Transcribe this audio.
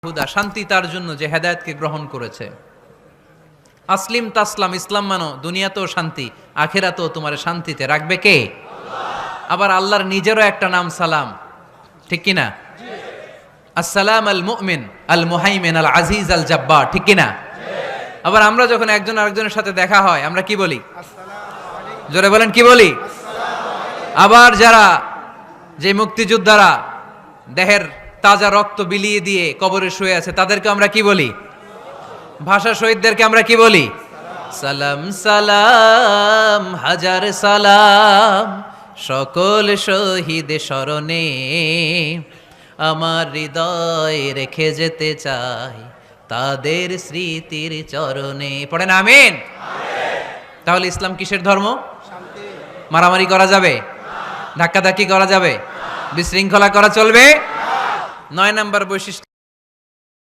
হুদা শান্তি তার জন্য যে হেদায়েতকে গ্রহণ করেছে। আসলিম তাসলাম, ইসলাম মানো, দুনিয়াতেও শান্তি, আখিরাতেও তোমার শান্তিতে রাখবে কে? আবার আল্লাহর নিজেরও একটা নাম সালাম, ঠিক কিনা? আসসালাম আল মুমিন আল মুহাইমিন আল আজিজ আল জাব্বার, ঠিক কিনা? আবার আমরা যখন একজন আরেকজনের সাথে দেখা হয় আমরা কি বলি? জোরে বলেন, কি বলি? আবার যারা যে মুক্তিযোদ্ধারা দেহের তাজা রক্ত বিলিয়ে দিয়ে কবরে শুয়ে আছে তাদেরকে আমরা কি বলি? ভাষা শহীদদেরকে আমরা কি বলি? সালাম সালাম হাজার সালাম সকল শহীদ স্মরণে, আমার হৃদয় রেখে যেতে চাই তাদের স্মৃতির চরণে। পড়েন আমিন। তাহলে ইসলাম কিসের ধর্ম? মারামারি করা যাবে? ধাক্কাধাক্কি করা যাবে? বিশৃঙ্খলা করা চলবে? 9 নম্বর বৈশিষ্ট্য।